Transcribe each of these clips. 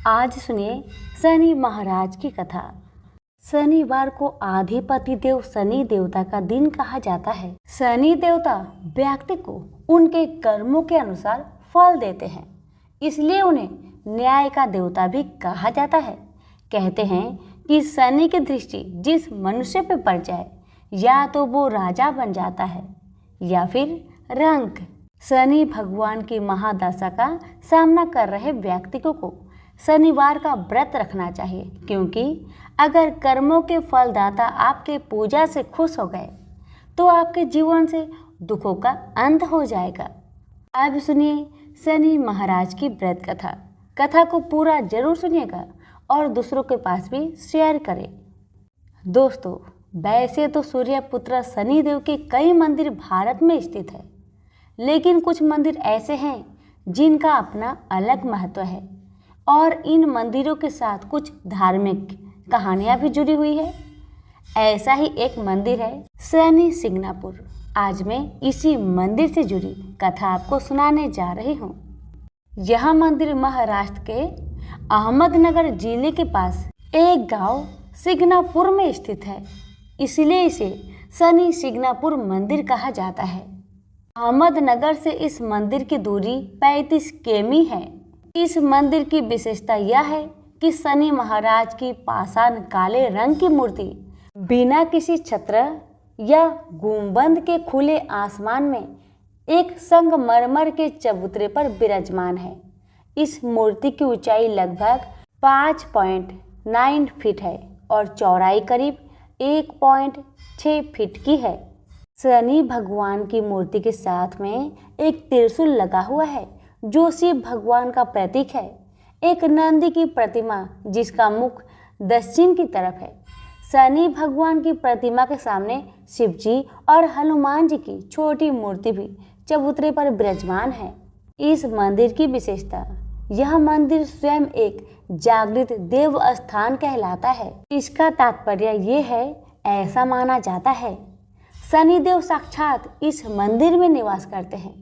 आज सुनिए शनि महाराज की कथा। शनिवार को आधिपति देव शनि देवता का दिन कहा जाता है। शनि देवता व्यक्ति को उनके कर्मों के अनुसार फल देते हैं, इसलिए उन्हें न्याय का देवता भी कहा जाता है। कहते हैं कि शनि की दृष्टि जिस मनुष्य पर पड़ जाए, या तो वो राजा बन जाता है या फिर रंक। शनि भगवान की महादशा का सामना कर रहे व्यक्ति को शनिवार का व्रत रखना चाहिए, क्योंकि अगर कर्मों के फलदाता आपके पूजा से खुश हो गए तो आपके जीवन से दुखों का अंत हो जाएगा। अब सुनिए शनि महाराज की व्रत कथा। कथा को पूरा जरूर सुनिएगा और दूसरों के पास भी शेयर करें। दोस्तों, वैसे तो सूर्य पुत्र शनि देव के कई मंदिर भारत में स्थित है, लेकिन कुछ मंदिर ऐसे हैं जिनका अपना अलग महत्व है और इन मंदिरों के साथ कुछ धार्मिक कहानियां भी जुड़ी हुई है। ऐसा ही एक मंदिर है शनि सिंगनापुर। आज मैं इसी मंदिर से जुड़ी कथा आपको सुनाने जा रही हूँ। यह मंदिर महाराष्ट्र के अहमदनगर जिले के पास एक गांव सिंगनापुर में स्थित है, इसलिए इसे शनि सिंगनापुर मंदिर कहा जाता है। अहमदनगर से इस मंदिर की दूरी 35 किमी है। इस मंदिर की विशेषता यह है कि शनि महाराज की पाषाण काले रंग की मूर्ति बिना किसी छत्र या गुंबद के खुले आसमान में एक संगमरमर के चबूतरे पर विराजमान है। इस मूर्ति की ऊंचाई लगभग 5.9 फीट है और चौड़ाई करीब 1.6 फीट की है। शनि भगवान की मूर्ति के साथ में एक त्रिशूल लगा हुआ है जो शिव भगवान का प्रतीक है। एक नंदी की प्रतिमा जिसका मुख दक्षिण की तरफ है। शनि भगवान की प्रतिमा के सामने शिव जी और हनुमान जी की छोटी मूर्ति भी चबूतरे पर विराजमान है। इस मंदिर की विशेषता, यह मंदिर स्वयं एक जागृत देव स्थान कहलाता है। इसका तात्पर्य ये है, ऐसा माना जाता है शनिदेव साक्षात इस मंदिर में निवास करते हैं।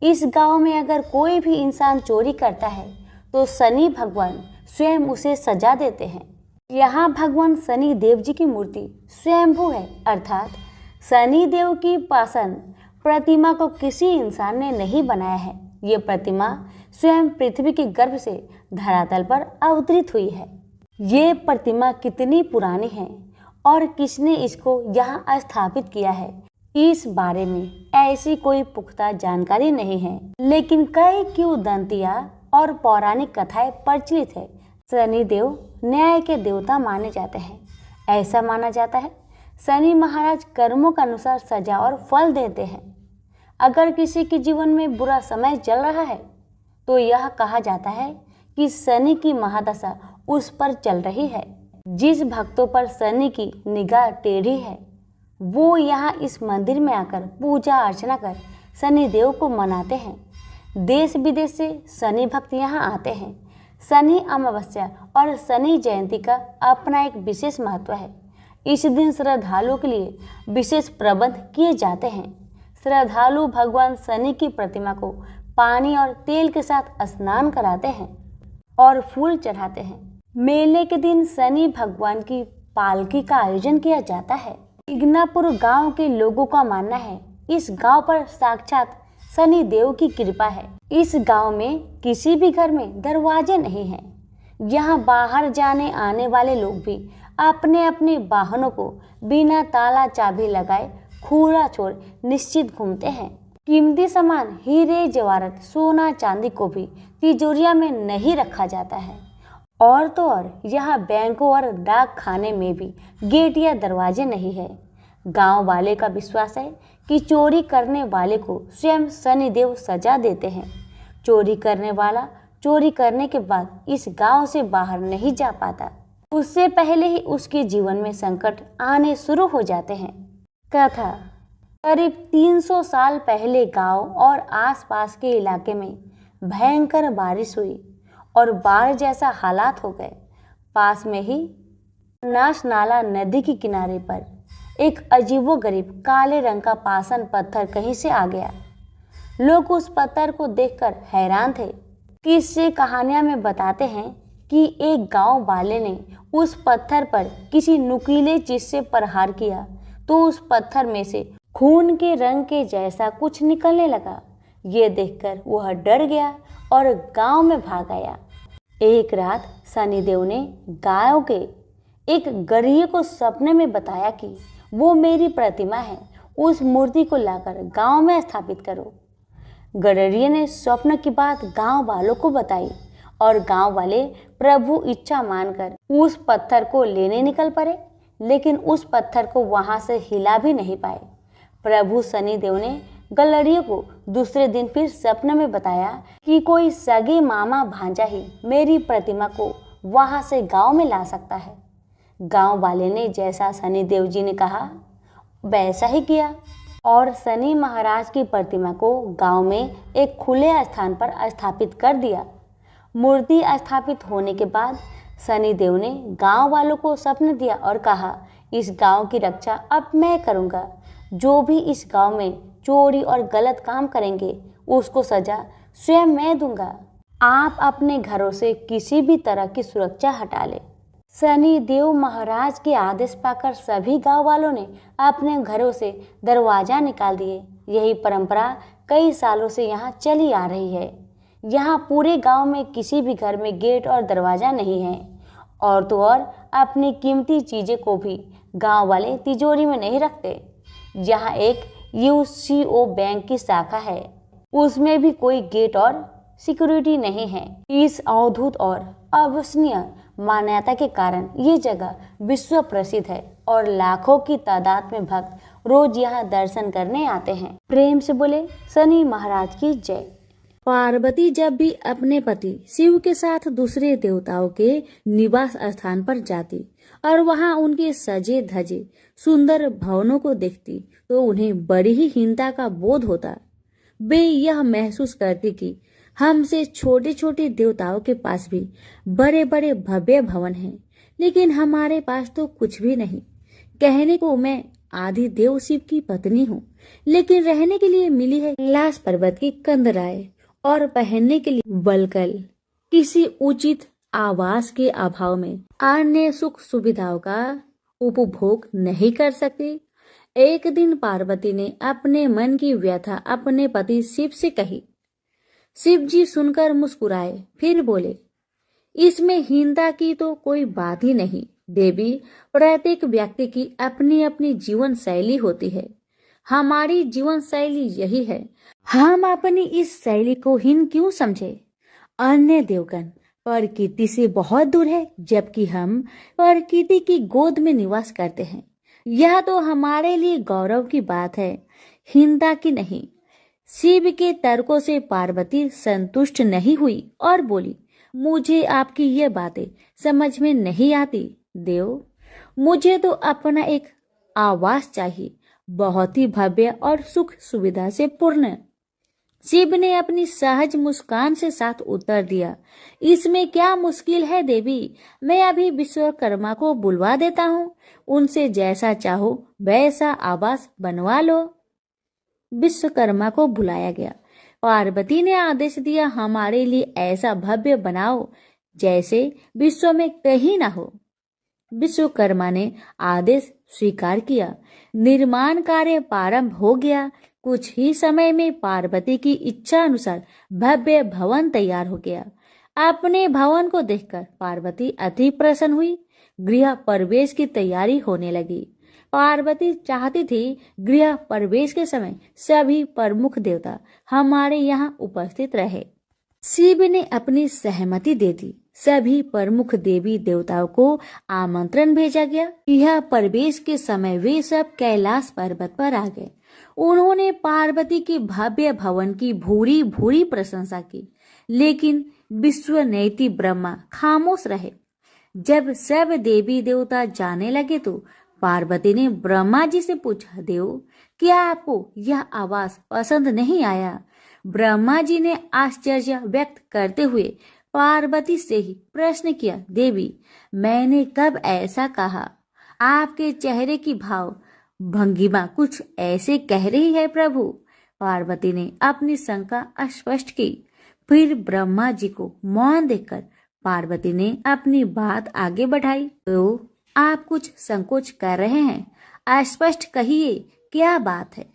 इस गांव में अगर कोई भी इंसान चोरी करता है तो शनि भगवान स्वयं उसे सजा देते हैं। यहाँ भगवान शनि देव जी की मूर्ति स्वयंभू है, अर्थात शनि देव की पाषाण प्रतिमा को किसी इंसान ने नहीं बनाया है। ये प्रतिमा स्वयं पृथ्वी के गर्भ से धरातल पर अवतरित हुई है। ये प्रतिमा कितनी पुरानी है और किसने इसको यहाँ स्थापित किया है, इस बारे में ऐसी कोई पुख्ता जानकारी नहीं है, लेकिन कई किंवदंतियां और पौराणिक कथाएं प्रचलित है। शनिदेव न्याय के देवता माने जाते हैं। ऐसा माना जाता है शनि महाराज कर्मों के अनुसार सजा और फल देते हैं। अगर किसी के जीवन में बुरा समय चल रहा है तो यह कहा जाता है कि शनि की महादशा उस पर चल रही है। जिस भक्तों पर शनि की निगाह टेढ़ी है वो यहाँ इस मंदिर में आकर पूजा अर्चना कर शनि देव को मनाते हैं। देश विदेश से शनि भक्त यहाँ आते हैं। शनि अमावस्या और शनि जयंती का अपना एक विशेष महत्व है। इस दिन श्रद्धालुओं के लिए विशेष प्रबंध किए जाते हैं। श्रद्धालु भगवान शनि की प्रतिमा को पानी और तेल के साथ स्नान कराते हैं और फूल चढ़ाते हैं। मेले के दिन शनि भगवान की पालकी का आयोजन किया जाता है। सिंगनापुर गांव के लोगों का मानना है इस गांव पर साक्षात शनि देव की कृपा है। इस गांव में किसी भी घर में दरवाजे नहीं हैं। यहाँ बाहर जाने आने वाले लोग भी अपने अपने वाहनों को बिना ताला चाबी लगाए खुला छोड़ निश्चित घूमते हैं। कीमती सामान हीरे जवाहरात सोना चांदी को भी तिजोरिया में नहीं रखा जाता है। और तो और यहाँ बैंकों और डाक खाने में भी गेट या दरवाजे नहीं है। गांव वाले का विश्वास है कि चोरी करने वाले को स्वयं शनिदेव सजा देते हैं। चोरी करने वाला चोरी करने के बाद इस गांव से बाहर नहीं जा पाता, उससे पहले ही उसके जीवन में संकट आने शुरू हो जाते हैं। कथा, करीब 300 साल पहले गांव और आसपास के इलाके में भयंकर बारिश हुई और बाढ़ जैसा हालात हो गए। पास में ही नाश नाला नदी के किनारे पर एक अजीबोगरीब काले रंग का पाषाण पत्थर कहीं से आ गया। लोग उस पत्थर को देखकर हैरान थे। किस्से कहानियां में बताते हैं कि एक गांव वाले ने उस पत्थर पर किसी नुकीले चीज से प्रहार किया तो उस पत्थर में से खून के रंग के जैसा कुछ निकलने लगा। ये देखकर वह डर गया और गांव में भाग आया। एक रात शनिदेव ने गायों के एक गरीब को सपने में बताया कि वो मेरी प्रतिमा है, उस मूर्ति को लाकर गांव में स्थापित करो। गडरिये ने स्वप्न की बात गांव वालों को बताई और गांव वाले प्रभु इच्छा मानकर उस पत्थर को लेने निकल पड़े, लेकिन उस पत्थर को वहां से हिला भी नहीं पाए। प्रभु शनिदेव ने गडरिये को दूसरे दिन फिर सपने में बताया कि कोई सगे मामा भांजा ही मेरी प्रतिमा को वहां से गांव में ला सकता है। गांव वाले ने जैसा शनिदेव जी ने कहा वैसा ही किया और शनि महाराज की प्रतिमा को गांव में एक खुले स्थान पर स्थापित कर दिया। मूर्ति स्थापित होने के बाद शनिदेव ने गांव वालों को स्वप्न दिया और कहा, इस गांव की रक्षा अब मैं करूंगा। जो भी इस गांव में चोरी और गलत काम करेंगे उसको सजा स्वयं मैं दूंगा। आप अपने घरों से किसी भी तरह की सुरक्षा हटा ले। शनि देव महाराज के आदेश पाकर सभी गांव वालों ने अपने घरों से दरवाजा निकाल दिए। यही परंपरा कई सालों से यहाँ चली आ रही है। यहाँ पूरे गांव में किसी भी घर में गेट और दरवाजा नहीं है। और तो और अपनी कीमती चीजें को भी गांव वाले तिजोरी में नहीं रखते। यहाँ एक यूसीओ बैंक की शाखा है, उसमें भी कोई गेट और सिक्योरिटी नहीं है। इस अद्भुत और अविश्वसनीय मान्यता के कारण ये जगह विश्व प्रसिद्ध है और लाखों की तादाद में भक्त रोज यहाँ दर्शन करने आते हैं। प्रेम से बोले शनि महाराज की जय। पार्वती जब भी अपने पति शिव के साथ दूसरे देवताओं के निवास स्थान पर जाती और वहां उनके सजे धजे सुंदर भवनों को देखती तो उन्हें बड़ी ही हीनता का बोध होता। वे यह महसूस करती कि हमसे छोटे छोटे देवताओं के पास भी बड़े बड़े भव्य भवन हैं, लेकिन हमारे पास तो कुछ भी नहीं। कहने को मैं आदि देव शिव की पत्नी हूँ, लेकिन रहने के लिए मिली है कैलाश पर्वत की कंदराएं और पहनने के लिए बलकल। किसी उचित आवास के अभाव में अन्य सुख सुविधाओं का उपभोग नहीं कर सकती। एक दिन पार्वती ने अपने मन की व्यथा अपने पति शिव से कही। शिव जी सुनकर मुस्कुराए, फिर बोले, इसमें हीनता की तो कोई बात ही नहीं देवी। प्रत्येक व्यक्ति की अपनी अपनी जीवन शैली होती है। हमारी जीवन शैली यही है, हम अपनी इस शैली को हीन क्यों समझे। अन्य देवगण प्रकृति से बहुत दूर है, जबकि हम प्रकृति की गोद में निवास करते हैं। यह तो हमारे लिए गौरव की बात है, हीनता की नहीं। शिव के तर्कों से पार्वती संतुष्ट नहीं हुई और बोली, मुझे आपकी ये बातें समझ में नहीं आती देव। मुझे तो अपना एक आवास चाहिए, बहुत ही भव्य और सुख सुविधा से पूर्ण। शिव ने अपनी सहज मुस्कान से साथ उत्तर दिया, इसमें क्या मुश्किल है देवी। मैं अभी विश्वकर्मा को बुलवा देता हूँ, उनसे जैसा चाहो वैसा आवास बनवा लो। विश्वकर्मा को बुलाया गया। पार्वती ने आदेश दिया, हमारे लिए ऐसा भव्य बनाओ जैसे विश्व में कहीं ना हो। विश्वकर्मा ने आदेश स्वीकार किया। निर्माण कार्य प्रारंभ हो गया। कुछ ही समय में पार्वती की इच्छा अनुसार भव्य भवन तैयार हो गया। अपने भवन को देखकर पार्वती अति प्रसन्न हुई। गृह प्रवेश की तैयारी होने लगी। पार्वती चाहती थी गृह प्रवेश के समय सभी प्रमुख देवता हमारे यहाँ उपस्थित रहे। शिव ने अपनी सहमति दे दी। सभी प्रमुख देवी देवताओं को आमंत्रण भेजा गया। यह प्रवेश के समय वे सब कैलाश पर्वत पर आ गए। उन्होंने पार्वती के भव्य भवन की भूरी भूरी प्रशंसा की, लेकिन विश्वनेत्री ब्रह्मा खामोश रहे। जब सब देवी देवता जाने लगे तो पार्वती ने ब्रह्मा जी से पूछा, देव क्या आपको यह आवास पसंद नहीं आया। ब्रह्मा जी ने आश्चर्य व्यक्त करते हुए पार्वती से ही प्रश्न किया, देवी मैंने कब ऐसा कहा। आपके चेहरे की भाव भंगिमा कुछ ऐसे कह रही है प्रभु। पार्वती ने अपनी शंका स्पष्ट की। फिर ब्रह्मा जी को मौन देखकर पार्वती ने अपनी बात आगे बढ़ाई। तो आप कुछ संकोच कर रहे हैं, स्पष्ट कहिए क्या बात है।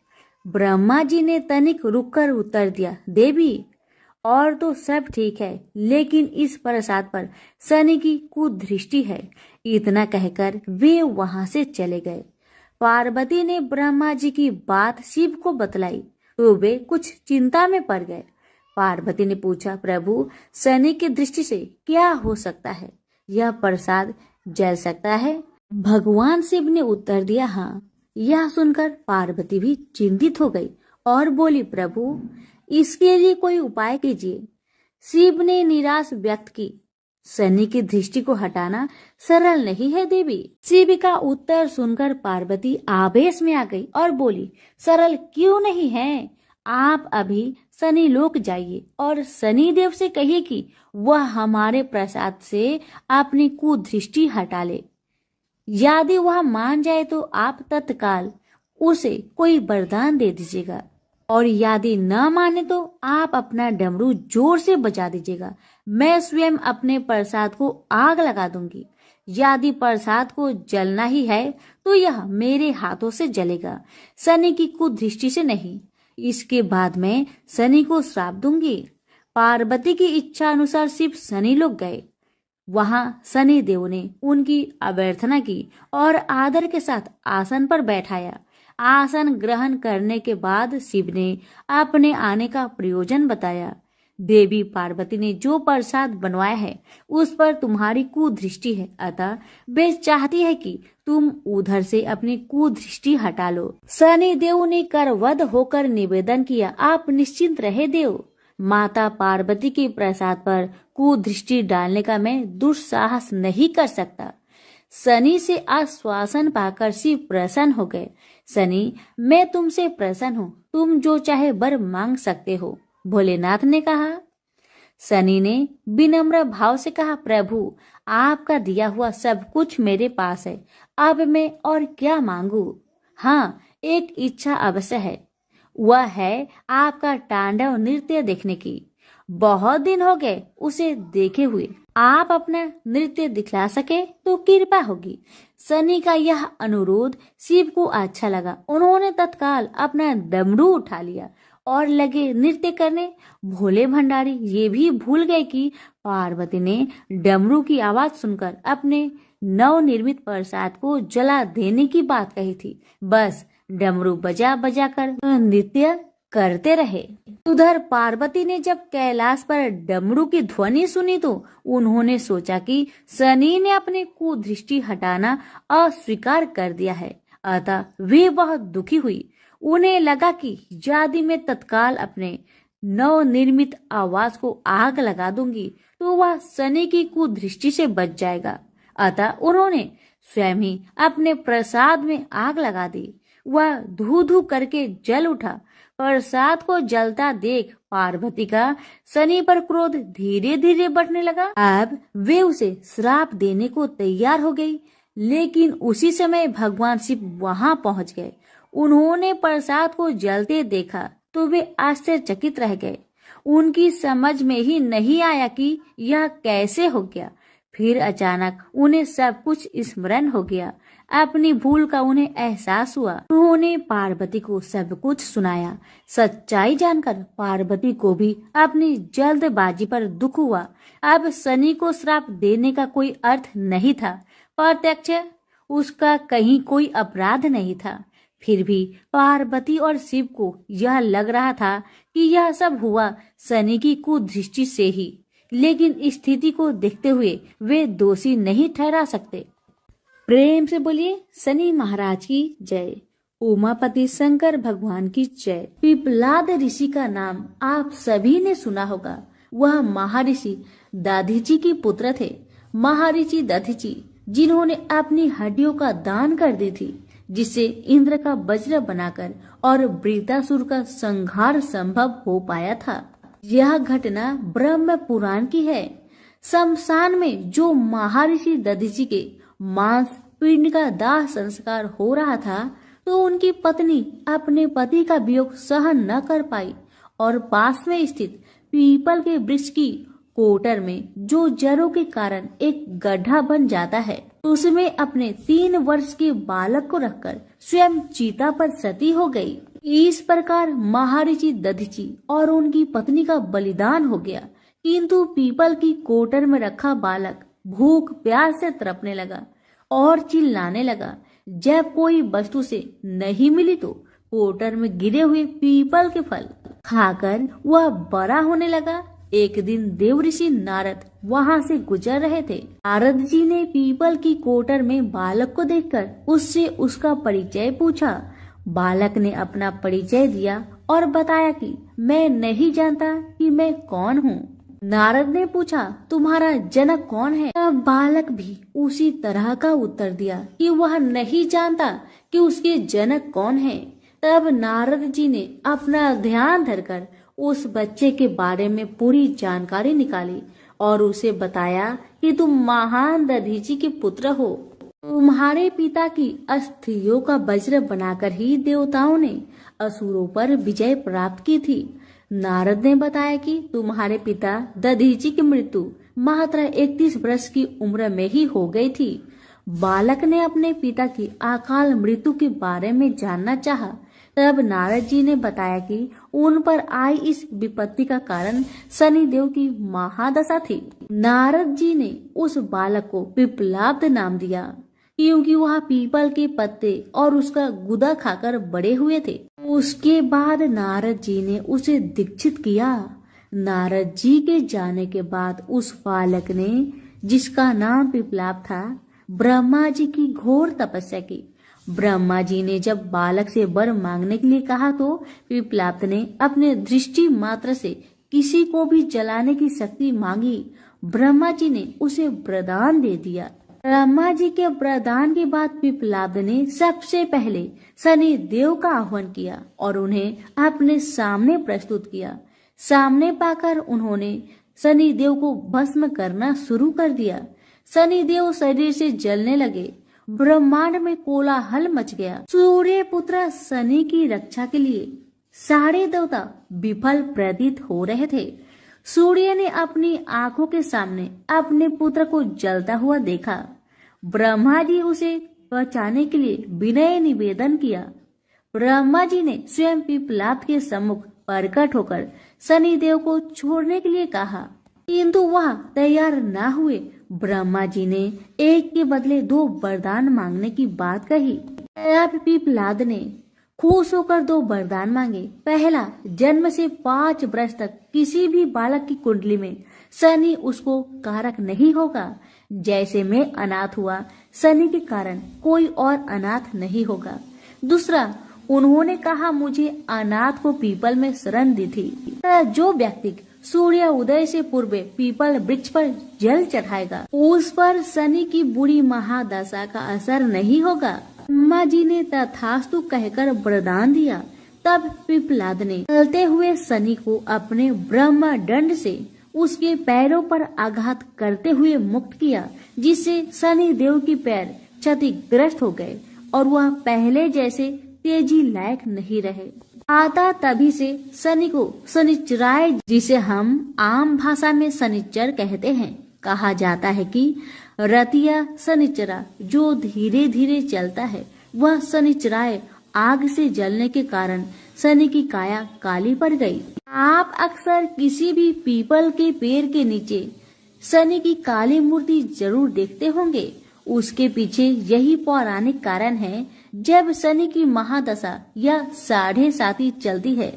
ब्रह्मा जी ने तनिक रुककर उत्तर दिया, देवी और तो सब ठीक है, लेकिन इस प्रसाद पर शनि की कुदृष्टि है। इतना कहकर वे वहां से चले गए। पार्वती ने ब्रह्मा जी की बात शिव को बतलाई तो वे कुछ चिंता में पड़ गए। पार्वती ने पूछा, प्रभु शनि की दृष्टि से क्या हो सकता है? यह प्रसाद जल सकता है? भगवान शिव ने उत्तर दिया, हाँ। यह सुनकर पार्वती भी चिंतित हो गई और बोली, प्रभु इसके लिए कोई उपाय कीजिए। शिव ने निराश व्यक्त की, शनि की दृष्टि को हटाना सरल नहीं है देवी। शिव का उत्तर सुनकर पार्वती आवेश में आ गई और बोली, सरल क्यों नहीं है? आप अभी शनि लोक जाइए और शनि देव से कहिए कि वह हमारे प्रसाद से अपनी कुदृष्टि हटा ले। यदि वह मान जाए तो आप तत्काल उसे कोई वरदान दे दीजिएगा, और यदि न माने तो आप अपना डमरू जोर से बजा दीजिएगा। मैं स्वयं अपने प्रसाद को आग लगा दूंगी। यदि प्रसाद को जलना ही है तो यह मेरे हाथों से जलेगा, शनि की कुदृष्टि से नहीं। इसके बाद मैं शनि को श्राप दूंगी। पार्वती की इच्छा अनुसार शिव शनि लोग गए। वहां शनि देव ने उनकी अभ्यर्थना की और आदर के साथ आसन पर बैठाया। आसन ग्रहण करने के बाद शिव ने अपने आने का प्रयोजन बताया। देवी पार्वती ने जो प्रसाद बनवाया है उस पर तुम्हारी कुदृष्टि है, अतः वे चाहती है कि तुम उधर से अपनी कुदृष्टि हटा लो। शनि देव ने करवध होकर निवेदन किया, आप निश्चिंत रहे देव। माता पार्वती के प्रसाद पर कुदृष्टि डालने का मैं दुस्साहस नहीं कर सकता। शनि से आश्वासन पाकर शिव प्रसन्न हो गए। शनि, मैं तुमसे प्रसन्न हूँ, तुम जो चाहे वर मांग सकते हो, भोलेनाथ ने कहा। शनि ने विनम्र भाव से कहा, प्रभु आपका दिया हुआ सब कुछ मेरे पास है, अब मैं और क्या मांगू? हाँ, एक इच्छा अवश्य है, वह है आपका तांडव नृत्य देखने की। बहुत दिन हो गए उसे देखे हुए, आप अपना नृत्य दिखला सके तो कृपा होगी। शनि का यह अनुरोध शिव को अच्छा लगा। उन्होंने तत्काल अपना डमरू उठा लिया और लगे नृत्य करने। भोले भंडारी ये भी भूल गए कि पार्वती ने डमरू की आवाज सुनकर अपने नवनिर्मित प्रसाद को जला देने की बात कही थी। बस डमरू बजा बजा कर नृत्य करते रहे। उधर पार्वती ने जब कैलाश पर डमरू की ध्वनि सुनी तो उन्होंने सोचा कि शनि ने अपने कुदृष्टि हटाना अस्वीकार कर दिया है, अतः वे बहुत दुखी हुई। उन्हें लगा कि यदि मैं तत्काल अपने नवनिर्मित आवाज को आग लगा दूंगी तो वह शनि की कुदृष्टि से बच जाएगा। अतः उन्होंने स्वयं ही अपने प्रसाद में आग लगा दी। वह धू धू करके जल उठा। प्रसाद को जलता देख पार्वती का शनि पर क्रोध धीरे धीरे बढ़ने लगा। अब वे उसे श्राप देने को तैयार हो गई, लेकिन उसी समय भगवान शिव वहां पहुंच गए। उन्होंने प्रसाद को जलते देखा तो वे आश्चर्यचकित रह गए। उनकी समझ में ही नहीं आया कि यह कैसे हो गया। फिर अचानक उन्हें सब कुछ स्मरण हो गया। अपनी भूल का उन्हें एहसास हुआ। उन्होंने पार्वती को सब कुछ सुनाया। सच्चाई जानकर पार्वती को भी अपनी जल्दबाजी पर दुख हुआ। अब शनि को श्राप देने का कोई अर्थ नहीं था। प्रत्यक्ष उसका कहीं कोई अपराध नहीं था। फिर भी पार्वती और शिव को यह लग रहा था कि यह सब हुआ शनि की कुदृष्टि से ही, लेकिन स्थिति को देखते हुए वे दोषी नहीं ठहरा सकते। प्रेम से बोलिए शनि महाराज की जय। उमापति शंकर भगवान की जय। पिपलाद ऋषि का नाम आप सभी ने सुना होगा। वह महर्षि दधीचि की पुत्र थे। महर्षि दधीचि जिन्होंने अपनी हड्डियों का दान कर दी थी, जिससे इंद्र का वज्र बनाकर और वृतासुर का संहार संभव हो पाया था। यह घटना ब्रह्म पुराण की है। शमशान में जो महर्षि दधीचि के मांस पिंड का दाह संस्कार हो रहा था तो उनकी पत्नी अपने पति का वियोग सहन न कर पाई और पास में स्थित पीपल के वृक्ष की कोटर में जो जरों के कारण एक गड्ढा बन जाता है, तो उसमें अपने 3 वर्ष के बालक को रखकर स्वयं चीता पर सती हो गई। इस प्रकार महाऋषि दधीचि और उनकी पत्नी का बलिदान हो गया। किंतु पीपल की कोटर में रखा बालक भूख प्यास से तड़पने लगा और चिल्लाने लगा। जब कोई वस्तु से नहीं मिली तो कोटर में गिरे हुए पीपल के फल खाकर वह बड़ा होने लगा। एक दिन देव ऋषि नारद वहां से गुजर रहे थे। नारद जी ने पीपल की कोटर में बालक को देखकर उससे उसका परिचय पूछा। बालक ने अपना परिचय दिया और बताया कि मैं नहीं जानता कि मैं कौन हूँ। नारद ने पूछा, तुम्हारा जनक कौन है? तब बालक भी उसी तरह का उत्तर दिया कि वह नहीं जानता कि उसके जनक कौन है। तब नारद जी ने अपना ध्यान धरकर उस बच्चे के बारे में पूरी जानकारी निकाली और उसे बताया कि तुम महान दधीचि के पुत्र हो। तुम्हारे पिता की अस्थियों का वज्र बनाकर ही देवताओं ने असुरों पर विजय प्राप्त की थी। नारद ने बताया कि तुम्हारे पिता दधीचि की मृत्यु मात्र 31 वर्ष की उम्र में ही हो गई थी। बालक ने अपने पिता की अकाल मृत्यु के बारे में जानना चाहा। तब नारद जी ने बताया कि उन पर आई इस विपत्ति का कारण शनिदेव की महादशा थी। नारद जी ने उस बालक को पिप्पलाद नाम दिया क्योंकि वह पीपल के पत्ते और उसका गुदा खाकर बड़े हुए थे। उसके बाद नारद जी ने उसे दीक्षित किया। नारद जी के जाने के बाद उस बालक ने, जिसका नाम पिप्पलाद था, ब्रह्मा जी की घोर तपस्या की। ब्रह्मा जी ने जब बालक से वर मांगने के लिए कहा तो पिप्पलाद ने अपने दृष्टि मात्र से किसी को भी जलाने की शक्ति मांगी। ब्रह्मा जी ने उसे वरदान दे दिया। ब्रह्मा जी के वरदान के बाद पिप्पलाद ने सबसे पहले शनि देव का आह्वान किया और उन्हें अपने सामने प्रस्तुत किया। सामने पाकर उन्होंने शनि देव को भस्म करना शुरू कर दिया। शनि देव शरीर से जलने लगे। ब्रह्मांड में कोलाहल मच गया। सूर्य पुत्र शनि की रक्षा के लिए सारे देवता विफल प्रतीत हो रहे थे। सूर्य ने अपनी आंखों के सामने अपने पुत्र को जलता हुआ देखा। ब्रह्मा जी उसे बचाने के लिए विनय निवेदन किया। ब्रह्मा जी ने स्वयं पिप्पलाद के सम्मुख प्रकट होकर शनि देव को छोड़ने के लिए कहा, किंतु वह तैयार न हुए। ब्रह्मा जी ने एक के बदले 2 वरदान मांगने की बात कही। अब पिप्पलाद ने खुश होकर 2 वरदान मांगे। पहला, जन्म से 5 वर्ष तक किसी भी बालक की कुंडली में शनि उसको कारक नहीं होगा। जैसे मैं अनाथ हुआ, शनि के कारण कोई और अनाथ नहीं होगा। दूसरा, उन्होंने कहा मुझे अनाथ को पीपल में शरण दी थी। जो व्यक्ति सूर्य उदय से पूर्व पीपल वृक्ष पर जल चढ़ाएगा, उस पर शनि की बुरी महादशा का असर नहीं होगा। ब्रह्मा जी ने तथास्तु कहकर वरदान दिया। तब पिप्पलाद ने चलते हुए शनि को अपने ब्रह्म दंड से उसके पैरों पर आघात करते हुए मुक्त किया, जिससे शनि देव की पैर क्षतिग्रस्त हो गए और वह पहले जैसे तेजी लायक नहीं रहे। आता तभी से शनि को शनिचराय, जिसे हम आम भाषा में शनिचर कहते हैं, कहा जाता है कि रतिया शनिचरा जो धीरे धीरे चलता है, वह शनिचराय आग से जलने के कारण शनि की काया काली पड़ गई। आप अक्सर किसी भी पीपल के पेड़ के नीचे शनि की काली मूर्ति जरूर देखते होंगे। उसके पीछे यही पौराणिक कारण है। जब शनि की महादशा या 7.5 चलती है,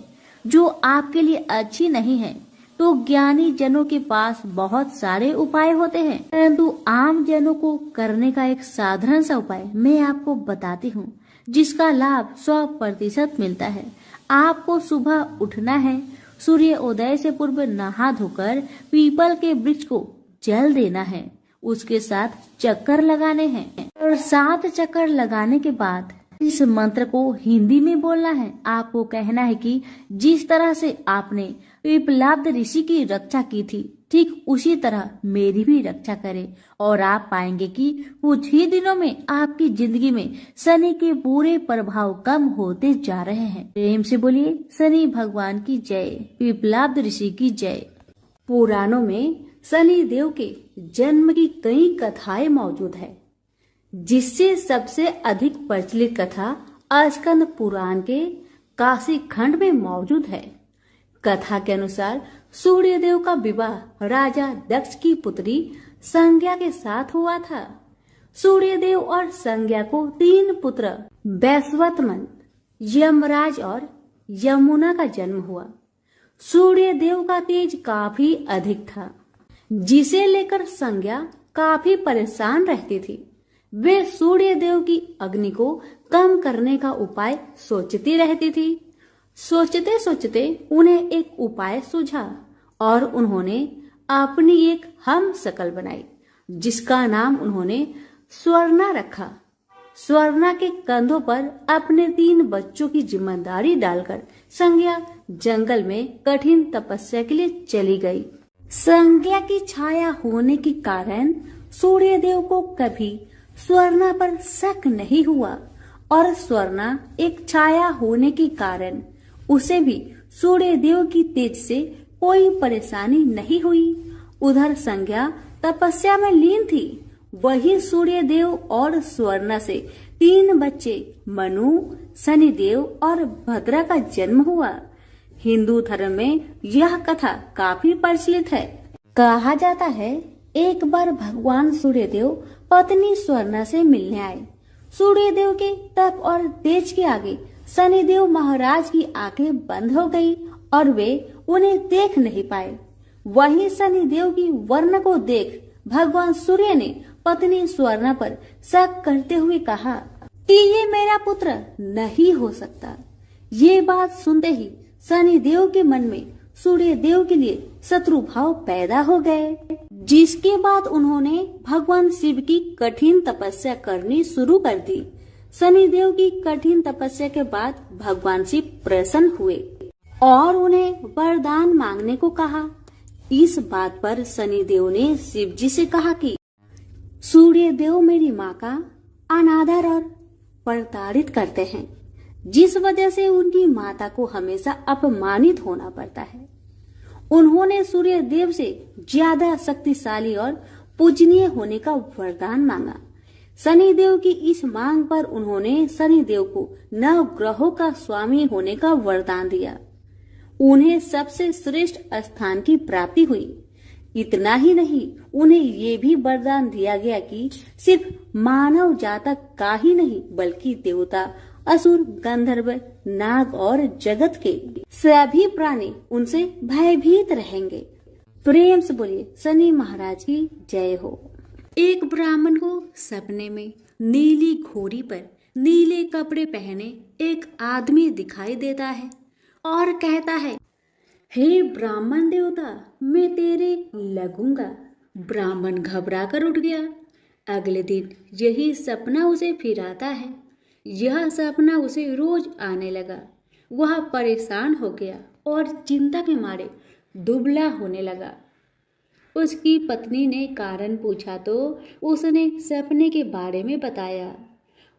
जो आपके लिए अच्छी नहीं है, तो ज्ञानी जनों के पास बहुत सारे उपाय होते हैं, परंतु आम जनों को करने का एक साधारण सा उपाय मैं आपको बताती हूँ, जिसका लाभ 100% मिलता है। आपको सुबह उठना है, सूर्य उदय से पूर्व नहा धोकर पीपल के वृक्ष को जल देना है, उसके साथ चक्कर लगाने हैं और 7 चक्कर लगाने के बाद इस मंत्र को हिंदी में बोलना है। आपको कहना है कि जिस तरह से आपने पिप्पलाद ऋषि की रक्षा की थी, ठीक उसी तरह मेरी भी रक्षा करें, और आप पाएंगे कि कुछ ही दिनों में आपकी जिंदगी में शनि के बुरे प्रभाव कम होते जा रहे हैं। प्रेम से बोलिए शनि भगवान की जय, पिप्पलाद ऋषि की जय। पुराणों में शनि देव के जन्म की कई कथाएं मौजूद है, जिससे सबसे अधिक प्रचलित कथा स्कंद पुराण के काशी खंड में मौजूद है। कथा के अनुसार सूर्य देव का विवाह राजा दक्ष की पुत्री संज्ञा के साथ हुआ था। सूर्य देव और संज्ञा को 3 पुत्र वैश्वतमन, यमराज और यमुना का जन्म हुआ। सूर्य देव का तेज काफी अधिक था, जिसे लेकर संज्ञा काफी परेशान रहती थी। वे सूर्य देव की अग्नि को कम करने का उपाय सोचती रहती थी। सोचते सोचते उन्हें एक उपाय सूझा और उन्होंने अपनी एक हम शकल बनाई, जिसका नाम उन्होंने स्वर्णा रखा। स्वर्णा के कंधों पर अपने 3 बच्चों की जिम्मेदारी डालकर संज्ञा जंगल में कठिन तपस्या के लिए चली गई। संज्ञा की छाया होने के कारण सूर्य देव को कभी स्वर्णा पर शक नहीं हुआ और स्वर्णा एक छाया होने के कारण उसे भी सूर्य देव की तेज से कोई परेशानी नहीं हुई। उधर संज्ञा तपस्या में लीन थी। वही सूर्य देव और स्वर्णा से 3 बच्चे मनु, शनिदेव और भद्रा का जन्म हुआ। हिंदू धर्म में यह कथा काफी प्रचलित है। कहा जाता है एक बार भगवान सूर्यदेव पत्नी स्वर्णा से मिलने आए। सूर्यदेव के तप और तेज के आगे शनिदेव महाराज की आंखें बंद हो गई और वे उन्हें देख नहीं पाए। वहीं शनिदेव की वर्ण को देख भगवान सूर्य ने पत्नी स्वर्णा पर शक करते हुए कहा कि ये मेरा पुत्र नहीं हो सकता। ये बात सुनते ही शनिदेव के मन में सूर्य देव के लिए शत्रु भाव पैदा हो गए, जिसके बाद उन्होंने भगवान शिव की कठिन तपस्या करनी शुरू कर दी। शनिदेव की कठिन तपस्या के बाद भगवान शिव प्रसन्न हुए और उन्हें वरदान मांगने को कहा। इस बात पर शनिदेव ने शिव जी से कहा कि सूर्य देव मेरी माँ का अनादर और प्रताड़ित करते हैं, जिस वजह से उनकी माता को हमेशा अपमानित होना पड़ता है। उन्होंने सूर्य देव से ज्यादा शक्तिशाली और पूजनीय होने का वरदान मांगा। शनिदेव की इस मांग पर उन्होंने शनिदेव को 9 ग्रहों का स्वामी होने का वरदान दिया। उन्हें सबसे श्रेष्ठ स्थान की प्राप्ति हुई। इतना ही नहीं, उन्हें ये भी वरदान दिया गया कि सिर्फ मानव जातक का ही नहीं बल्कि देवता, असुर, गंधर्व, नाग और जगत के सभी प्राणी उनसे भयभीत रहेंगे। प्रेम से बोलिए शनि महाराज की जय हो। एक ब्राह्मण को सपने में नीली घोड़ी पर नीले कपड़े पहने एक आदमी दिखाई देता है और कहता है, हे ब्राह्मण देवता, मैं तेरे लगूंगा। ब्राह्मण घबरा कर उठ गया। अगले दिन यही सपना उसे फिर आता है। यह सपना उसे रोज आने लगा। वह परेशान हो गया और चिंता के मारे दुबला होने लगा। उसकी पत्नी ने कारण पूछा तो उसने सपने के बारे में बताया।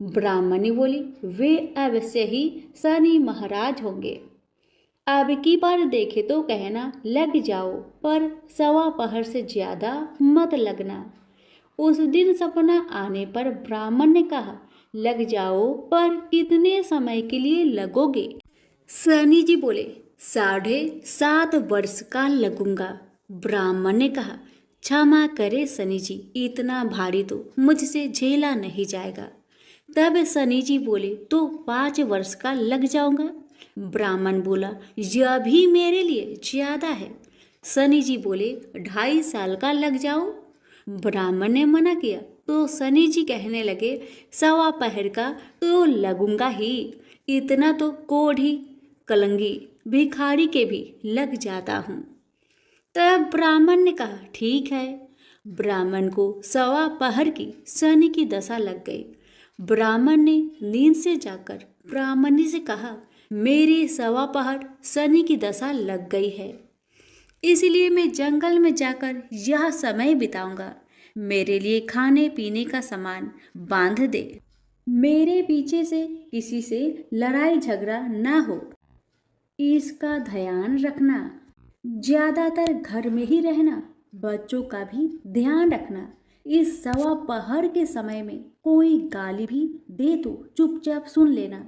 ब्राह्मणी बोली, वे अवश्य ही शनि महाराज होंगे। अब की बार देखे तो कहना लग जाओ, पर 1.25 पहर से ज्यादा मत लगना। उस दिन सपना आने पर ब्राह्मण ने कहा, लग जाओ, पर कितने समय के लिए लगोगे? शनि जी बोले, 7.5 वर्ष का लगूंगा। ब्राह्मण ने कहा, क्षमा करे शनि जी, इतना भारी तो मुझसे झेला नहीं जाएगा। तब शनि जी बोले, तो 5 वर्ष का लग जाऊंगा। ब्राह्मण बोला, यह भी मेरे लिए ज्यादा है। शनि जी बोले, 2.5 साल का लग जाओ। ब्राह्मण ने मना किया तो शनि जी कहने लगे, 1.25 पहर का तो लगूंगा ही, इतना तो कोढ़ी, कलंगी, भिखारी के भी लग जाता हूँ। तब ब्राह्मण ने कहा, ठीक है। ब्राह्मण को 1.25 पहर की शनि की दशा लग गई। ब्राह्मण ने नींद से जाकर ब्राह्मणी से कहा, मेरी 1.25 पहर शनि की दशा लग गई है, इसलिए मैं जंगल में जाकर यह समय बिताऊंगा। मेरे लिए खाने पीने का सामान बांध दे। मेरे पीछे से किसी से लड़ाई झगड़ा ना हो, इसका ध्यान रखना। ज्यादातर घर में ही रहना, बच्चों का भी ध्यान रखना। इस सवा पहर के समय में कोई गाली भी दे तो चुपचाप सुन लेना,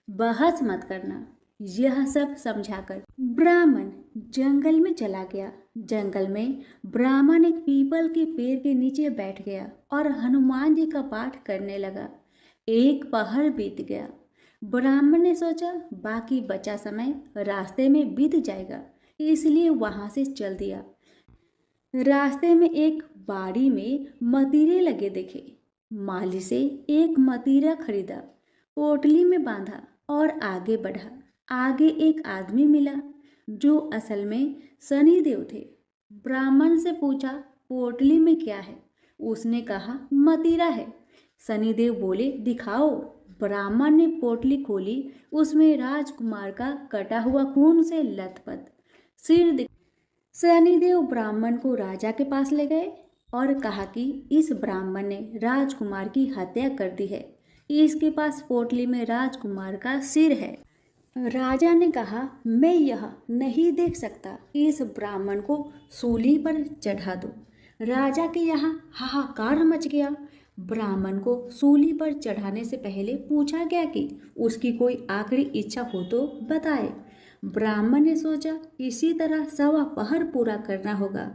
बहस मत करना। यह सब समझाकर ब्राह्मण जंगल में चला गया। जंगल में ब्राह्मण एक पीपल के पेड़ के नीचे बैठ गया और हनुमान जी का पाठ करने लगा। एक पहर बीत गया। ब्राह्मण ने सोचा बाकी बचा समय रास्ते में बीत जाएगा, इसलिए वहां से चल दिया। रास्ते में एक बाड़ी में मतीरे लगे देखे। माली से एक मतीरा खरीदा, पोटली में बांधा और आगे बढ़ा। आगे एक आदमी मिला जो असल में शनिदेव थे। ब्राह्मण से पूछा पोटली में क्या है? उसने कहा मतीरा है। शनिदेव बोले दिखाओ। ब्राह्मण ने पोटली खोली। उसमें राजकुमार का कटा हुआ खून से लथपथ सिर। शनिदेव ब्राह्मण को राजा के पास ले गए और कहा कि इस ब्राह्मण ने राजकुमार की हत्या कर दी है। इसके पास पोटली में राजकुमार का सिर है। राजा ने कहा मैं यह नहीं देख सकता, इस ब्राह्मण को सूली पर चढ़ा दो। राजा के यहाँ हाहाकार मच गया। ब्राह्मण को सूली पर चढ़ाने से पहले पूछा गया कि उसकी कोई आखिरी इच्छा हो तो बताए। ब्राह्मण ने सोचा इसी तरह सवा पहर पूरा करना होगा।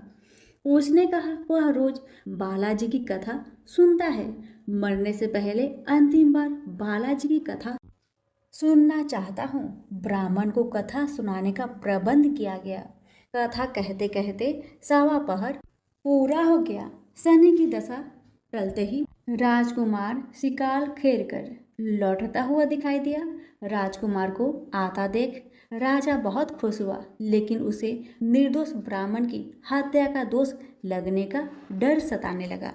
उसने कहा वह रोज बालाजी की कथा सुनता है। मरने से पहले अंतिम बार बालाजी की कथा सुनना चाहता हूँ। ब्राह्मण को कथा सुनाने का प्रबंध किया गया। कथा कहते कहते सवा पहर पूरा हो गया। शनि की दशा टलते ही राजकुमार शिकार खेल कर लौटता हुआ दिखाई दिया। राजकुमार को आता देख राजा बहुत खुश हुआ, लेकिन उसे निर्दोष ब्राह्मण की हत्या का दोष लगने का डर सताने लगा।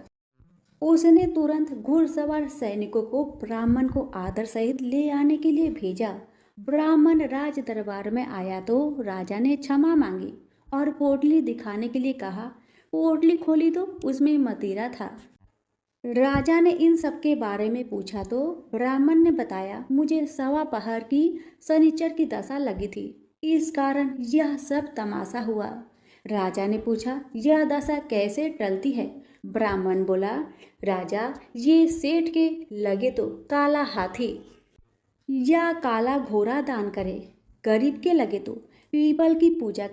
उसने तुरंत घुड़सवार सैनिकों को ब्राह्मण को आदर सहित ले आने के लिए भेजा। ब्राह्मण राज दरबार में आया तो राजा ने क्षमा मांगी और पोटली दिखाने के लिए कहा। पोटली खोली तो उसमें मतीरा था। राजा ने इन सब के बारे में पूछा तो ब्राह्मण ने बताया मुझे सवा पहर की शनिचर की दशा लगी थी, इस कारण यह सब तमाशा हुआ। राजा ने पूछा यह दशा कैसे टलती है? ब्राह्मण बोला राजा ये सेठ के लगे तो काला हाथी या काला घोड़ा दान करे, गरीब के लगे तो पीपल की पूजा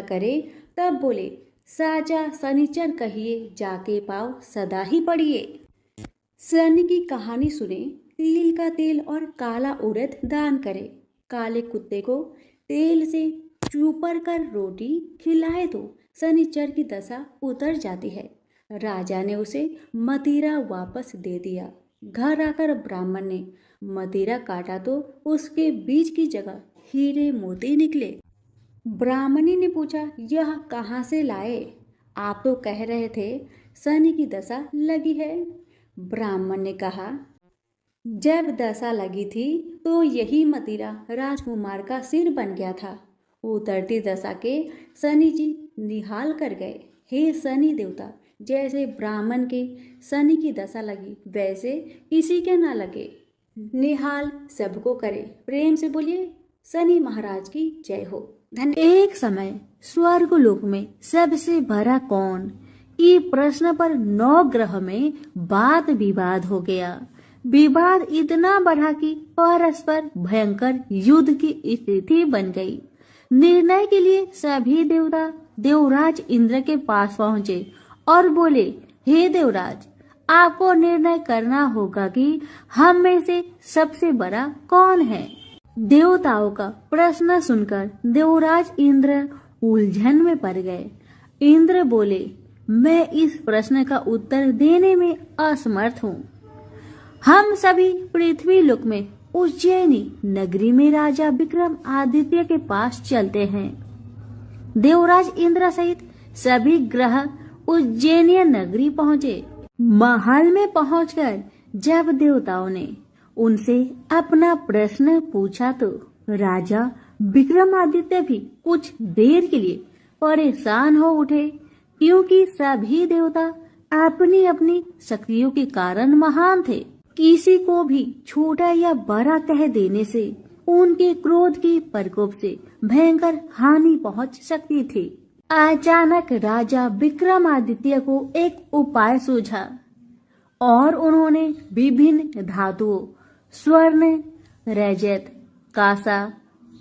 करे तब बोले साजा शनिचर कहिए जाके पाव सदा ही पढ़िए। शनि की कहानी सुने, तिल का तेल और काला उड़द दान करे, काले कुत्ते को तेल से चूपर कर रोटी खिलाए तो शनिचर की दशा उतर जाती है। राजा ने उसे मतीरा वापस दे दिया। घर आकर ब्राह्मण ने मतीरा काटा तो उसके बीज की जगह हीरे मोती निकले। ब्राह्मणी ने पूछा यह कहाँ से लाए? आप तो कह रहे थे शनि की दशा लगी है। ब्राह्मण ने कहा जब दशा लगी थी तो यही मतीरा राजकुमार का सिर बन गया था। उतरती दशा के शनि जी निहाल कर गए। हे शनि देवता, जैसे ब्राह्मण के शनि की दशा लगी वैसे किसी के ना लगे, निहाल सबको करे। प्रेम से बोलिए शनि महाराज की जय हो। एक समय स्वर्गलोक में सबसे बड़ा कौन, ये प्रश्न पर 9 ग्रह में वाद विवाद हो गया। विवाद इतना बढ़ा कि परस्पर भयंकर युद्ध की स्थिति बन गई। निर्णय के लिए सभी देवता देवराज इंद्र के पास पहुंचे और बोले हे देवराज, आपको निर्णय करना होगा कि हम में से सबसे बड़ा कौन है। देवताओं का प्रश्न सुनकर देवराज इंद्र उलझन में पड़ गए। इंद्र बोले मैं इस प्रश्न का उत्तर देने में असमर्थ हूँ। हम सभी पृथ्वी लोक में उज्जैनी नगरी में राजा विक्रम आदित्य के पास चलते हैं। देवराज इंद्र सहित सभी ग्रह उज्जैनी नगरी पहुँचे। महल में पहुंचकर जब देवताओं ने उनसे अपना प्रश्न पूछा तो राजा विक्रमादित्य भी कुछ देर के लिए परेशान हो उठे, क्योंकि सभी देवता अपनी अपनी शक्तियों के कारण महान थे। किसी को भी छोटा या बड़ा कह देने से उनके क्रोध के प्रकोप से भयंकर हानि पहुंच सकती थी। अचानक राजा विक्रमादित्य को एक उपाय सूझा और उन्होंने विभिन्न धातुओं स्वर्ण, रजत, कांसा,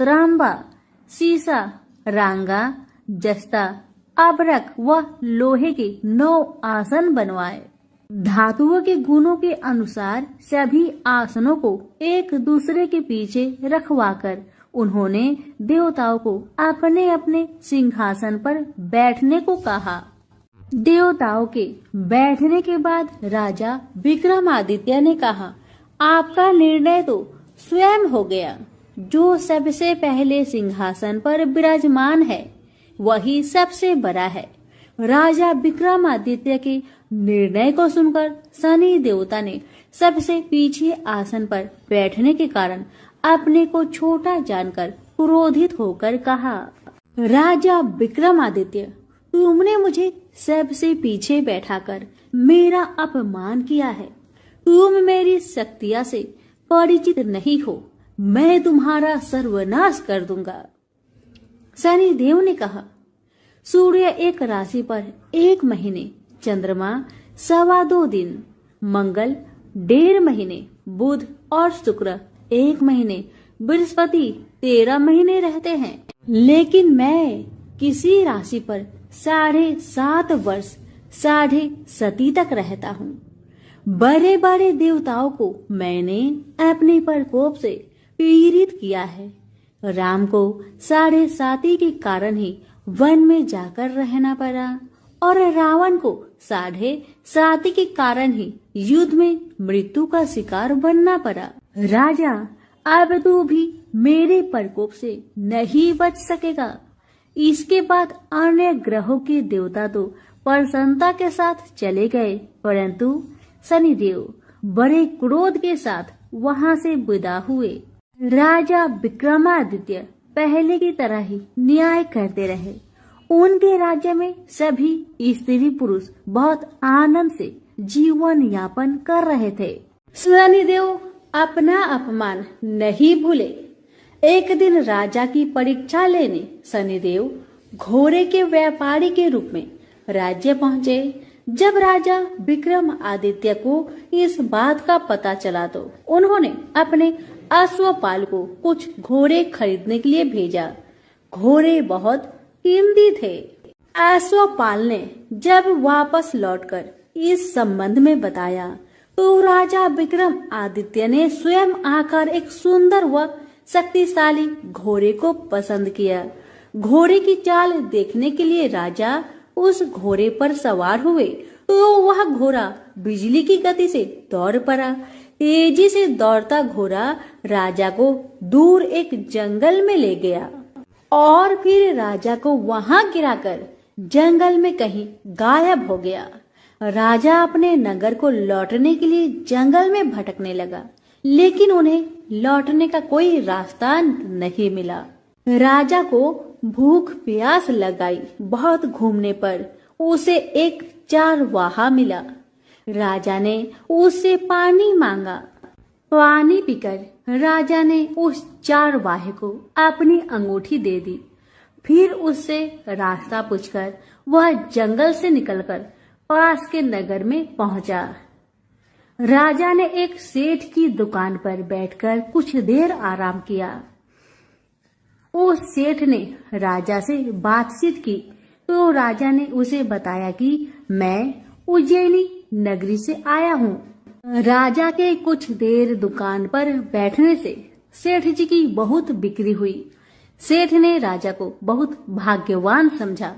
तांबा, सीसा, रांगा, जस्ता, अबरक व लोहे के 9 आसन बनवाए। धातुओं के गुणों के अनुसार सभी आसनों को एक दूसरे के पीछे रखवाकर उन्होंने देवताओं को अपने अपने सिंहासन पर बैठने को कहा। देवताओं के बैठने के बाद राजा विक्रमादित्य ने कहा, आपका निर्णय तो स्वयं हो गया। जो सबसे पहले सिंहासन पर विराजमान है वही सबसे बड़ा है। राजा विक्रमादित्य के निर्णय को सुनकर शनि देवता ने सबसे पीछे आसन पर बैठने के कारण अपने को छोटा जानकर क्रोधित होकर कहा, राजा विक्रमादित्य, तुमने मुझे सबसे पीछे बैठाकर मेरा अपमान किया है। तुम मेरी शक्तियां से परिचित नहीं हो। मैं तुम्हारा सर्वनाश कर दूंगा। शनि देव ने कहा, सूर्य एक राशि पर 1 महीने, चंद्रमा 2.25 दिन, मंगल 1.5 महीने, बुध और शुक्र 1 महीने, बृहस्पति 13 महीने रहते हैं। लेकिन मैं किसी राशि पर 7.5 वर्ष 7.5 तक रहता हूँ। बड़े बड़े देवताओं को मैंने अपने प्रकोप से पीड़ित किया है। राम को 7.5 के कारण ही वन में जाकर रहना पड़ा और रावण को 7.5 के कारण ही युद्ध में मृत्यु का शिकार बनना पड़ा। राजा, अब तू भी मेरे प्रकोप से नहीं बच सकेगा। इसके बाद अन्य ग्रहों के देवता तो प्रसन्नता के साथ चले गए, परंतु शनिदेव बड़े क्रोध के साथ वहां से विदा हुए। राजा विक्रमादित्य पहले की तरह ही न्याय करते रहे। उनके राज्य में सभी स्त्री पुरुष बहुत आनंद से जीवन यापन कर रहे थे। शनिदेव अपना अपमान नहीं भूले। एक दिन राजा की परीक्षा लेने शनिदेव घोड़े के व्यापारी के रूप में राज्य पहुंचे। जब राजा विक्रमादित्य को इस बात का पता चला तो उन्होंने अपने अश्वपाल को कुछ घोड़े खरीदने के लिए भेजा। घोड़े बहुत कीमती थे। अश्वपाल ने जब वापस लौटकर इस संबंध में बताया तो राजा विक्रमादित्य ने स्वयं आकर एक सुंदर व शक्तिशाली घोड़े को पसंद किया। घोड़े की चाल देखने के लिए राजा उस घोड़े पर सवार हुए तो वह घोड़ा बिजली की गति से दौड़ पड़ा। तेजी से दौड़ता घोड़ा राजा को दूर एक जंगल में ले गया और फिर राजा को वहां गिराकर जंगल में कहीं गायब हो गया। राजा अपने नगर को लौटने के लिए जंगल में भटकने लगा, लेकिन उन्हें लौटने का कोई रास्ता नहीं मिला। राजा को भूख प्यास लगाई। बहुत घूमने पर उसे एक चारवाहा मिला। राजा ने उससे पानी मांगा। पानी पीकर राजा ने उस चारवाहे को अपनी अंगूठी दे दी। फिर उससे रास्ता पूछकर वह जंगल से निकलकर पास के नगर में पहुंचा। राजा ने एक सेठ की दुकान पर बैठकर कुछ देर आराम किया। उस सेठ ने राजा से बातचीत की तो राजा ने उसे बताया कि मैं उज्जैनी नगरी से आया हूँ। राजा के कुछ देर दुकान पर बैठने से सेठ जी की बहुत बिक्री हुई। सेठ ने राजा को बहुत भाग्यवान समझा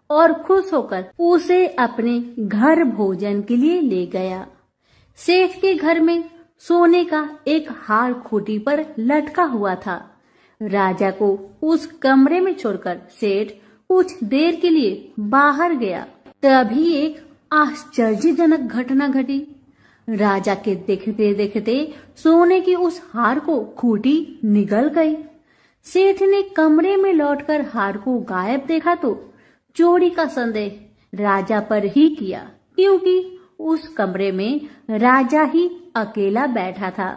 और खुश होकर उसे अपने घर भोजन के लिए ले गया। सेठ के घर में सोने का एक हार खूंटी पर लटका हुआ था। राजा को उस कमरे में छोड़कर सेठ कुछ देर के लिए बाहर गया। तभी एक आश्चर्यजनक घटना घटी। राजा के देखते देखते सोने की उस हार को खूंटी निगल गई। सेठ ने कमरे में लौटकर हार को गायब देखा तो चोरी का संदेह राजा पर ही किया, क्योंकि उस कमरे में राजा ही अकेला बैठा था।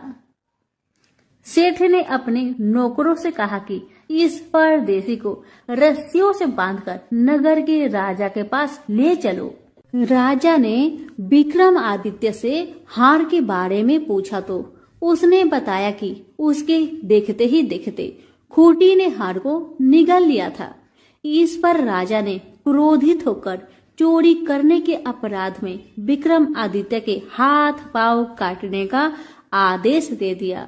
सेठ ने अपने नौकरों से कहा कि इस परदेसी को रस्सियों से बांधकर नगर के राजा के पास ले चलो। राजा ने विक्रमादित्य से हार के बारे में पूछा तो उसने बताया कि उसके देखते ही देखते खूंटी ने हार को निगल लिया था। इस पर राजा ने क्रोधित होकर चोरी करने के अपराध में विक्रमादित्य के हाथ पांव काटने का आदेश दे दिया।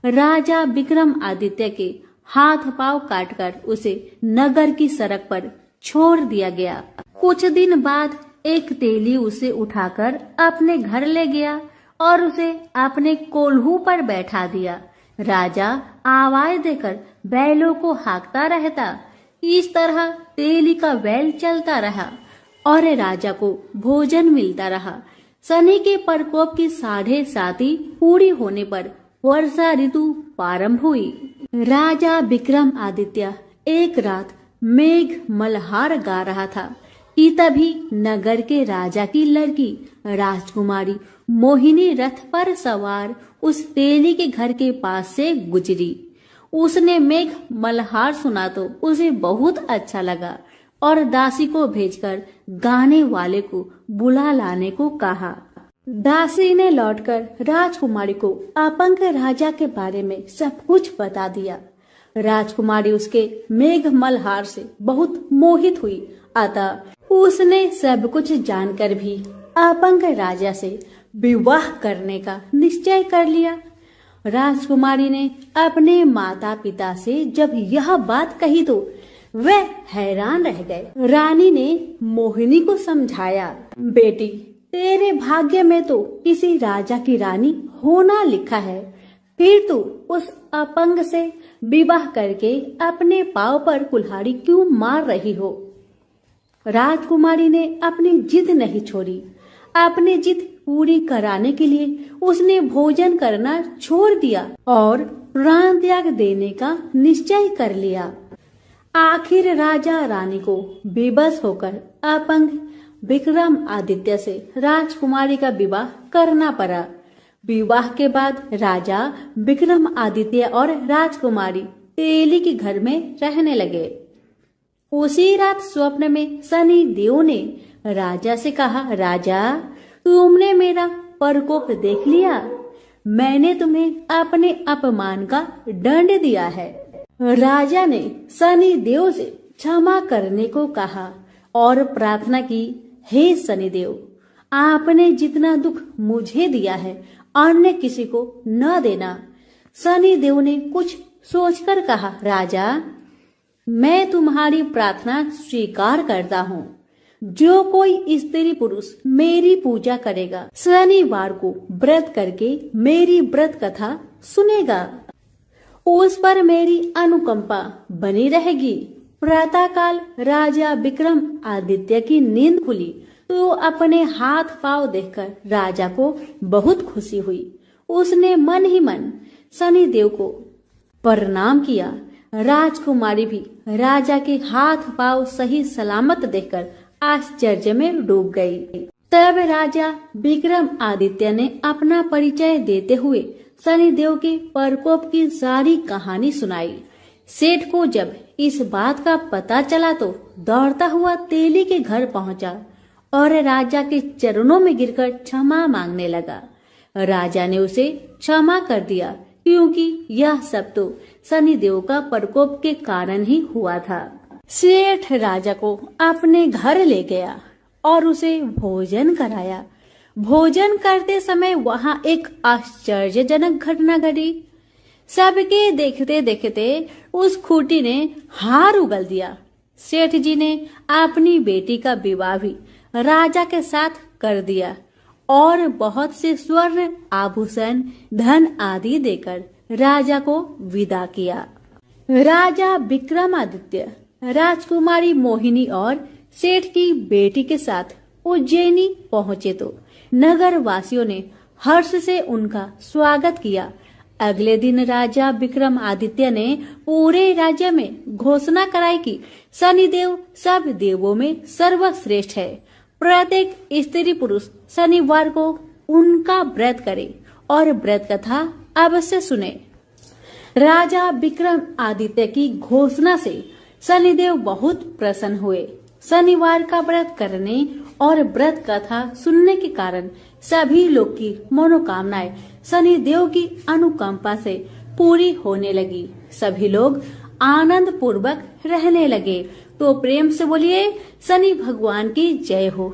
राजा विक्रमादित्य के हाथ पांव काटकर उसे नगर की सड़क पर छोड़ दिया गया। कुछ दिन बाद एक तेली उसे उठाकर अपने घर ले गया और उसे अपने कोल्हू पर बैठा दिया। राजा आवाज देकर बैलों को हाँकता रहता। इस तरह तेली का बैल चलता रहा और राजा को भोजन मिलता रहा। शनि के प्रकोप की 7.5 पूरी होने पर वर्षा ऋतु प्रारंभ हुई। राजा विक्रमादित्य एक रात मेघ मल्हार गा रहा था कि तभी नगर के राजा की लड़की राजकुमारी मोहिनी रथ पर सवार उस तेली के घर के पास से गुजरी। उसने मेघ मल्हार सुना तो उसे बहुत अच्छा लगा और दासी को भेजकर गाने वाले को बुला लाने को कहा। दासी ने लौटकर राजकुमारी को अपंग राजा के बारे में सब कुछ बता दिया। राजकुमारी उसके मेघ मल्हार से बहुत मोहित हुई, अतः उसने सब कुछ जानकर भी अपंग राजा से विवाह करने का निश्चय कर लिया। राजकुमारी ने अपने माता पिता से जब यह बात कही तो वह हैरान रह गए। रानी ने मोहिनी को समझाया, बेटी तेरे भाग्य में तो किसी राजा की रानी होना लिखा है, फिर तू उस अपंग से विवाह करके अपने पांव पर कुल्हाड़ी क्यों मार रही हो। राजकुमारी ने अपनी जिद नहीं छोड़ी। अपनी जिद पूरी कराने के लिए उसने भोजन करना छोड़ दिया और प्राण त्याग देने का निश्चय कर लिया। आखिर राजा रानी को बेबस होकर अपंग विक्रमादित्य से राजकुमारी का विवाह करना पड़ा। विवाह के बाद राजा विक्रमादित्य और राजकुमारी तेली के घर में रहने लगे। उसी रात स्वप्न में शनि देव ने राजा से कहा, राजा तुमने मेरा प्रकोप देख लिया, मैंने तुम्हें अपने अपमान का दंड दिया है। राजा ने शनि देव से क्षमा करने को कहा और प्रार्थना की, हे शनिदेव आपने जितना दुख मुझे दिया है अन्य किसी को न देना। शनिदेव ने कुछ सोचकर कहा, राजा मैं तुम्हारी प्रार्थना स्वीकार करता हूँ। जो कोई स्त्री पुरुष मेरी पूजा करेगा शनिवार को व्रत करके मेरी व्रत कथा सुनेगा, उस पर मेरी अनुकंपा बनी रहेगी। प्रातःकाल राजा विक्रमादित्य की नींद खुली तो अपने हाथ पांव देखकर राजा को बहुत खुशी हुई। उसने मन ही मन शनिदेव को प्रणाम किया। राजकुमारी भी राजा के हाथ पांव सही सलामत देखकर आश्चर्य में डूब गई। तब राजा विक्रमादित्य ने अपना परिचय देते हुए शनिदेव के प्रकोप की सारी कहानी सुनाई। सेठ को जब इस बात का पता चला तो दौड़ता हुआ तेली के घर पहुंचा और राजा के चरणों में गिरकर क्षमा मांगने लगा। राजा ने उसे क्षमा कर दिया क्योंकि यह सब तो शनिदेव का प्रकोप के कारण ही हुआ था। सेठ राजा को अपने घर ले गया और उसे भोजन कराया। भोजन करते समय वहां एक आश्चर्यजनक घटना घटी। सबके देखते देखते उस खूंटी ने हार उगल दिया। सेठ जी ने अपनी बेटी का विवाह भी राजा के साथ कर दिया और बहुत से स्वर्ण आभूषण धन आदि देकर राजा को विदा किया। राजा विक्रमादित्य राजकुमारी मोहिनी और सेठ की बेटी के साथ उज्जैनी पहुंचे तो नगर वासियों ने हर्ष से उनका स्वागत किया। अगले दिन राजा विक्रमादित्य ने पूरे राज्य में घोषणा कराई कि शनिदेव सब देवों में सर्वश्रेष्ठ है। प्रत्येक स्त्री पुरुष शनिवार को उनका व्रत करे और व्रत कथा अवश्य सुने। राजा विक्रमादित्य की घोषणा से शनिदेव बहुत प्रसन्न हुए। शनिवार का व्रत करने और व्रत कथा सुनने के कारण सभी लोग की मनोकामनाएं शनिदेव की अनुकंपा से पूरी होने लगी। सभी लोग आनंद पूर्वक रहने लगे। तो प्रेम से बोलिए शनि भगवान की जय हो।